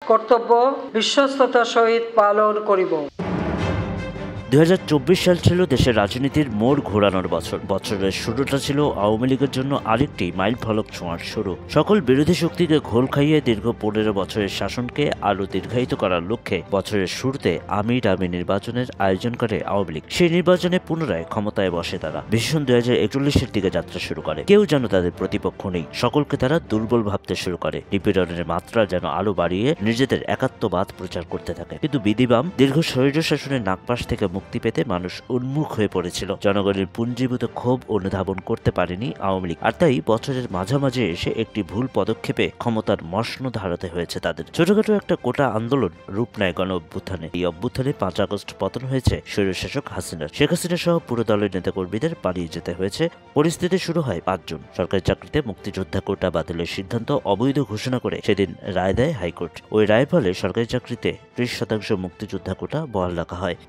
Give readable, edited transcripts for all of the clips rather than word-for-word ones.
কর্তব্য বিশ্বস্ততার সহিত পালন করিব। 2024 সাল ছিল দেশের রাজনীতির মোড় ঘোরানোর বছর। বছরের শুরুটা ছিল আওয়ামী লীগের জন্য আরেকটি মাইল ফলক ছোঁয়ার শুরু। সকল বিরোধী শক্তিকে ঘোল খাইয়ে দীর্ঘ 15 বছরের শাসনকে আরও দীর্ঘায়িত করার লক্ষ্যে বছরের শুরুতে আমি নির্বাচনের আয়োজন করে আওয়ামী লীগ। সেই নির্বাচনে পুনরায় ক্ষমতায় বসে তারা। ভীষণ 2041-এর দিকে যাত্রা শুরু করে। কেউ যেন তাদের প্রতিপক্ষ নেই, সকলকে তারা দুর্বল ভাবতে শুরু করে। নিপীড়নের মাত্রা যেন আরো বাড়িয়ে নিজেদের একাত্মবাদ প্রচার করতে থাকে। কিন্তু বিধিবাম দীর্ঘ স্বৈর শাসনের নাগপাশ থেকে মুক্তি পেতে মানুষ উন্মুখ হয়ে পড়েছিল। জনগণের পুঞ্জীভূত ক্ষোভ অনুধাবন করতে পারেনি আওয়ামী লীগ। আর তাই বছরের মাঝামাঝি এসে একটি ভুল পদক্ষেপে ক্ষমতার মসনদ হারাতে হয়েছে তাদের। ছোটখাটো একটা কোটা আন্দোলন রূপ নেয় গণ অভ্যুত্থানে। এই অভ্যুত্থানে 5 আগস্ট পতন হয়েছে স্বৈরশাসক হাসিনার। শেখ হাসিনা সহ পুরো দলের নেতাকর্মীদের পালিয়ে যেতে হয়েছে। পরিস্থিতি শুরু হয় 5 জুন। সরকারি চাকরিতে মুক্তিযোদ্ধা কোটা বাতিলের সিদ্ধান্ত অবৈধ ঘোষণা করে সেদিন রায় দেয় হাইকোর্ট। ওই রায়ের ফলে সরকারি চাকরিতে 30% মুক্তিযোদ্ধা কোটা বহাল রাখা হয়।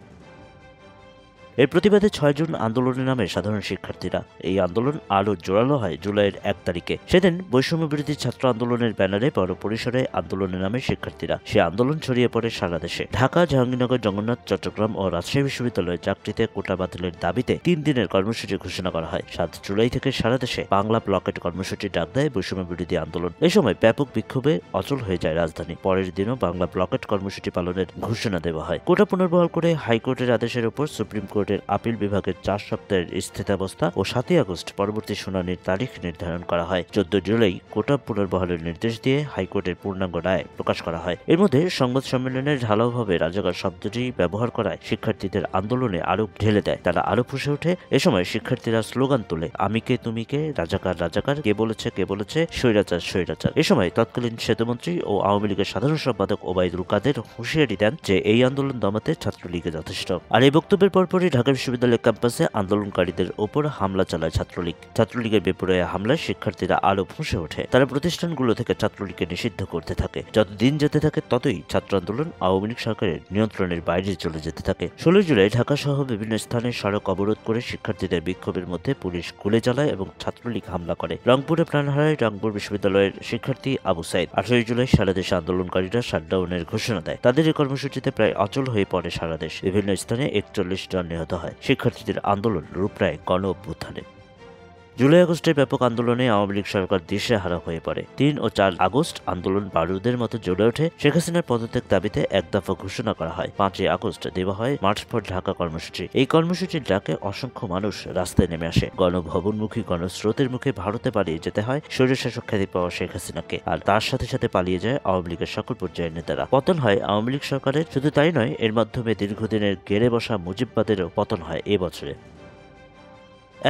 এর প্রতিবাদে 6 জুন আন্দোলনের নামে সাধারণ শিক্ষার্থীরা। এই আন্দোলন আরও জোরালো হয় জুলাইয়ের 1 তারিখে। সেদিন বৈষম্য বিরোধী ছাত্র আন্দোলনের ব্যানারে বড় পরিসরে আন্দোলনের নামে শিক্ষার্থীরা। সে আন্দোলন ছড়িয়ে পড়ে সারা দেশে। ঢাকা, জাহাঙ্গীরনগর, জগন্নাথ, চট্টগ্রাম ও রাজশাহী বিশ্ববিদ্যালয়ে চাকরিতে কোটা বাতিলের দাবিতে 3 দিনের কর্মসূচি ঘোষণা করা হয়। 7 জুলাই থেকে সারা দেশে বাংলা ব্লকেট কর্মসূচি ডাক দেয় বৈষম্য বিরোধী আন্দোলন। এই সময় ব্যাপক বিক্ষোভে অচল হয়ে যায় রাজধানী। পরের দিনও বাংলা ব্লকেট কর্মসূচি পালনের ঘোষণা দেওয়া হয়। কোটা পুনর্বহাল করে হাইকোর্টের আদেশের উপর সুপ্রিম কোর্টের আপিল বিভাগের 4 সপ্তাহের স্থিতাবস্থা ও 7 আগস্ট পরবর্তী শুনানির তারিখ নির্ধারণ করা হয়। 14 জুলাই কোটা পুনর্বহালের নির্দেশ দিয়ে হাইকোর্টের পূর্ণাঙ্গ রায় প্রকাশ করা হয়। এর মধ্যে সংবাদ সম্মেলনের ঢালাওভাবে রাজাকার শব্দটি ব্যবহার করায় শিক্ষার্থীদের আন্দোলনে আরো ঢেলে দেয়। তারা আরো ফুঁসে ওঠে। এ সময় শিক্ষার্থীরা স্লোগান তোলে, আমি কে তুমি কে, রাজাকার রাজাকার, কে বলেছে স্বৈরাচার স্বৈরাচার। এ সময় তৎকালীন সেতুমন্ত্রী ও আওয়ামী লীগের সাধারণ সম্পাদক ওবায়দুল কাদের হুঁশিয়ারি দেন যে এই আন্দোলন দমাতে ছাত্রলীগে যথেষ্ট। আর এই বক্তব্যের পরপরই ঢাকা বিশ্ববিদ্যালয়ের ক্যাম্পাসে আন্দোলনকারীদের ওপর হামলা চালায় ছাত্রলীগ। ছাত্রলীগের বেপরোয়া হামলায় শিক্ষার্থীরা আরো ফুঁসে ওঠে। তারা প্রতিষ্ঠানগুলো থেকে ছাত্রলীগকে নিষিদ্ধ করতে থাকে। যত দিন যেতে থাকে ততই ছাত্র আন্দোলন আওয়ামী লীগ সরকারের নিয়ন্ত্রণের বাইরে চলে যেতে থাকে। 16 জুলাই ঢাকা সহ বিভিন্ন স্থানে সড়ক অবরোধ করে শিক্ষার্থীদের বিক্ষোভের মধ্যে পুলিশ গুলি চালায় এবং ছাত্রলীগ হামলা করে। রংপুরে প্রাণ হারায় রংপুর বিশ্ববিদ্যালয়ের শিক্ষার্থী আবু সাইদ। 18 জুলাই সারা দেশে আন্দোলনকারীরা শাটডাউনের ঘোষণা দেয়। তাদের এই কর্মসূচিতে প্রায় অচল হয়ে পড়ে সারা দেশ। বিভিন্ন স্থানে 41 জন নিহত হয়। শিক্ষার্থীদের আন্দোলন রূপ নেয় গণ অভ্যুত্থানে। জুলাই আগস্টের ব্যাপক আন্দোলনে আওয়ামী লীগ সরকার দিশেহারা হয়ে পড়ে। 3 ও 4 আগস্ট আন্দোলন বারুদের মতো জ্বলে ওঠে। শেখ হাসিনার পদত্যাগ দাবিতে এক দফা ঘোষণা করা হয়। 5 আগস্ট দেওয়া হয় মার্চ ফর ঢাকা কর্মসূচি। এই কর্মসূচির ডাকে অসংখ্য মানুষ রাস্তায় নেমে আসে। গণভবনমুখী গণস্রোতের মুখে ভারতে পালিয়ে যেতে হয় স্বৈরশাসক খ্যাতি পাওয়া শেখ হাসিনাকে। আর তার সাথে সাথে পালিয়ে যায় আওয়ামী লীগের সকল পর্যায়ের নেতারা। পতন হয় আওয়ামী লীগ সরকারের। শুধু তাই নয়, এর মাধ্যমে দীর্ঘদিনের গেড়ে বসা মুজিববাদেরও পতন হয় এ বছরে।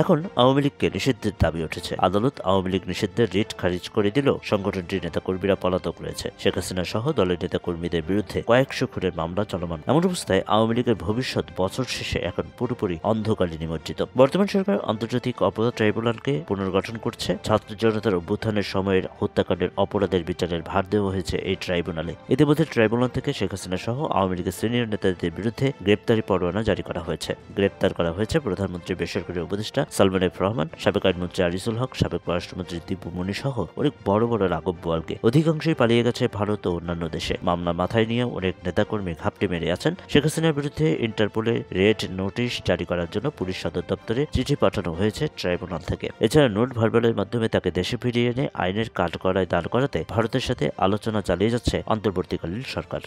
এখন আওয়ামী লীগকে নিষিদ্ধের দাবি উঠেছে। আদালত আওয়ামী লীগ নিষিদ্ধের রিট খারিজ করে দিলেও সংগঠনটির নেতাকর্মীরা পলাতক রয়েছে। শেখ হাসিনা সহ দলের নেতাকর্মীদের বিরুদ্ধে কয়েকশো খুনের মামলা চলমান। এমন অবস্থায় আওয়ামী লীগের ভবিষ্যৎ বছর শেষে এখন পুরোপুরি অন্ধকারে নিমজ্জিত। বর্তমান সরকার আন্তর্জাতিক অপরাধ ট্রাইব্যুনালকে পুনর্গঠন করছে। ছাত্র জনতার অভ্যুত্থানের সময়ের হত্যাকাণ্ডের অপরাধের বিচারের ভার দেওয়া হয়েছে এই ট্রাইব্যুনালে। ইতিমধ্যে ট্রাইব্যুনাল থেকে শেখ হাসিনা সহ আওয়ামী লীগের সিনিয়র নেতাদের বিরুদ্ধে গ্রেপ্তারি পরোয়ানা জারি করা হয়েছে। গ্রেপ্তার করা হয়েছে প্রধানমন্ত্রীর বেসরকারি উপদেষ্টা সালমান এফ রহমান, সাবেক আইনমন্ত্রী আনিসুল হক, সাবেক পররাষ্ট্রমন্ত্রী দীপু মনি সহ অনেক বড় বড় রাঘব বোয়ালকে। অধিকাংশই পালিয়ে গেছে ভারত ও অন্যান্য দেশে। মামলা মাথায় নিয়ে অনেক নেতাকর্মী ঘাপটি মেরে আছেন। শেখ হাসিনার বিরুদ্ধে ইন্টারপোলে রেড নোটিশ জারি করার জন্য পুলিশ সদর দপ্তরে চিঠি পাঠানো হয়েছে ট্রাইব্যুনাল থেকে। এছাড়া নোট ভার্বালের মাধ্যমে তাকে দেশে ফিরিয়ে এনে আইনের কাঠগড়ায় দাঁড় করাতে ভারতের সাথে আলোচনা চালিয়ে যাচ্ছে অন্তর্বর্তীকালীন সরকার।